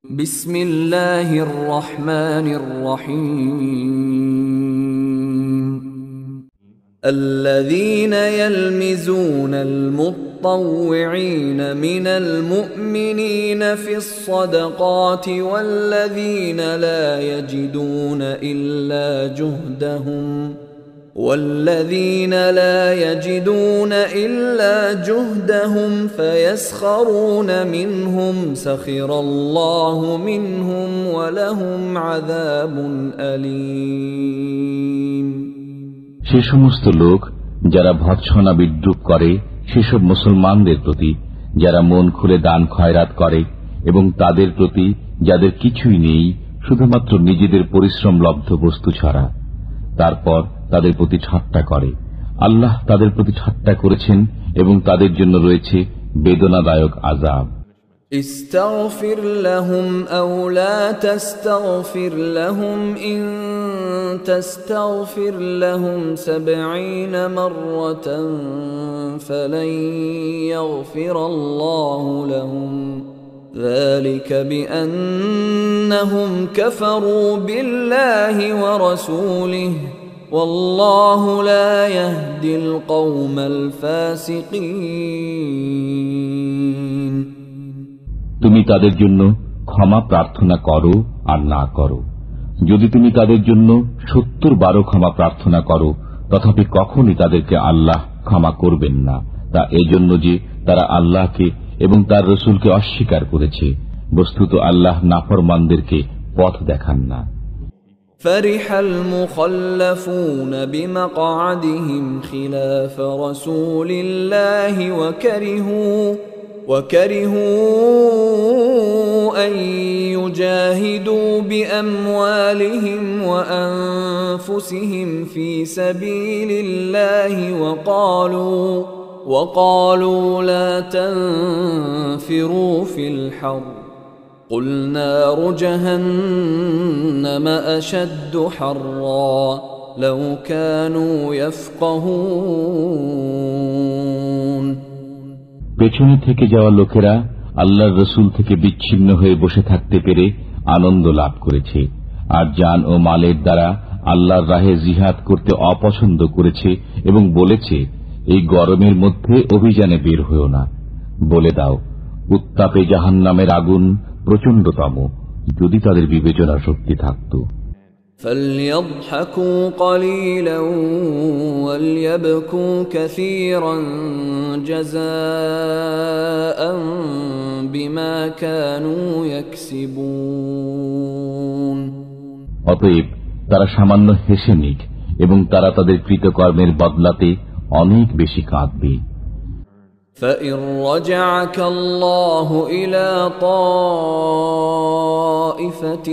بسم الله الرحمن الرحيم الذين يلمزون المطوعين من المؤمنين في الصدقات والذين لا يجدون إلا جهدهم فيسخرون منهم سخر الله منهم ولهم عذاب أليم সে সমস্ত লোক যারা ভৎসনা বিদ্রুপ করে সেসব মুসলমানদের প্রতি যারা মন খুলে দান খয়রাত করে এবং তাদের প্রতি যাদের কিছুই নেই শুধুমাত্র নিজেদের পরিশ্রম লব্ধ বস্তু ছাড়া, তারপর তাদের প্রতি ঠাট্টা করে। আল্লাহ তাদের প্রতি ঠাট্টা করেছেন এবং তাদের জন্য রয়েছে বেদনাদায়ক আযাব। استغفر لهم أو لا تستغفر لهم إن تستغفر لهم 70 مرة فلن يغفر الله لهم ذلك بأنهم كفروا بالله ورسوله والله لا يهدي القوم الفاسقين তুমি তাদের জন্য ক্ষমা প্রার্থনা করো আর না করো। যদি তুমি তাদের জন্য 70 বার ক্ষমা প্রার্থনা করো, তথাপি কখনই তাদেরকে আল্লাহ ক্ষমা করবেন না। তা এজন্য যে তারা আল্লাহকে এবং তার রসুলকে অস্বীকার করেছে। বস্তুত আল্লাহ নাফরমানদেরকে পথ দেখান না। فرح المخلفون بمقعدهم خلاف رسول الله وكرهوا أن يجاهدوا بأموالهم وأنفسهم في سبيل الله وقالوا لا تنفروا في الحر قل نار جهنم أشد حرا لو كانوا يفقهون পেছনে থেকে যাওয়া লোকেরা আল্লাহর রসুল থেকে বিচ্ছিন্ন হয়ে বসে থাকতে পেরে আনন্দ লাভ করেছে, আর জান ও মালের দ্বারা আল্লাহর রাহে জিহাদ করতে অপছন্দ করেছে এবং বলেছে, এই গরমের মধ্যে অভিযানে বের হয়েও না। বলে দাও, উত্তাপে জাহান্নামের আগুন প্রচণ্ডতম, যদি তাদের বিবেচনা শক্তি থাকত। فليضحكوا قليلا وليبكوا كثيرا جزاء بما كانوا يكسبون অতএব তারা সামান্য হেসে নিক এবং তারা তাদের কৃতকর্মের বদলাতে অনেক বেশি কাঁদবে। فإن رجعك الله إلى طائفة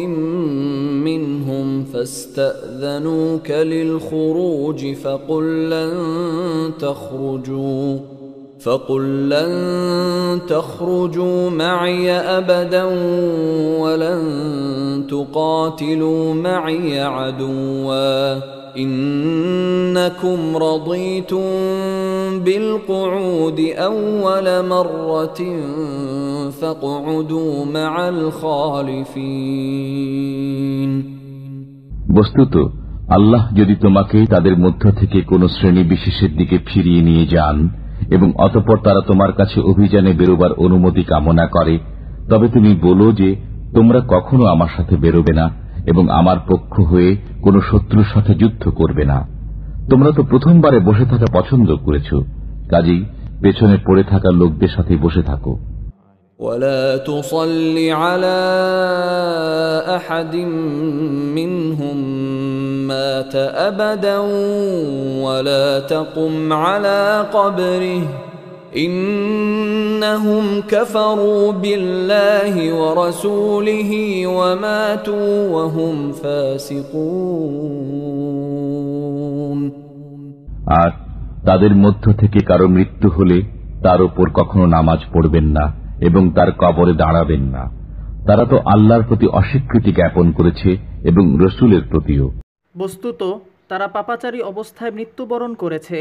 منهم فاستأذنوك للخروج فقل لن تخرجوا معي أبدا ولن تقاتلوا معي عدوا إنكم رضيتم بالقعود أول مرة فاقعدوا مع الخالفين বস্তুত আল্লাহ যদি তোমাকে তাদের মধ্য থেকে কোন শ্রেণী বিশেষের দিকে ফিরিয়ে নিয়ে যান এবং অতঃপর তারা তোমার কাছে অভিযানে বেরোবার অনুমতি কামনা করে, তবে তুমি বলো যে তোমরা কখনো আমার সাথে বেরোবে না এবং আমার পক্ষ হয়ে কোন শত্রুর সাথে যুদ্ধ করবে না। তোমরা তো প্রথমবারে বসে থাকা পছন্দ করেছ, কাজেই পেছনে পড়ে থাকা লোকদের সাথে বসে থাকো। ولا تصل على أحد منهم مات أبدا ولا تقم على قبره إنهم كفروا بالله ورسوله وماتوا وهم فاسقون আর তাদের মধ্য থেকে কারো মৃত্যু হলে তার উপর কখনো নামাজ পড়বেন না এবং তার কবরে দাঁড়াবেন না। তারা তো আল্লাহর প্রতি অস্বীকৃতি জ্ঞাপন করেছে এবং রসুলের প্রতিও। বস্তুত তারা পাপাচারী অবস্থায় মৃত্যুবরণ করেছে।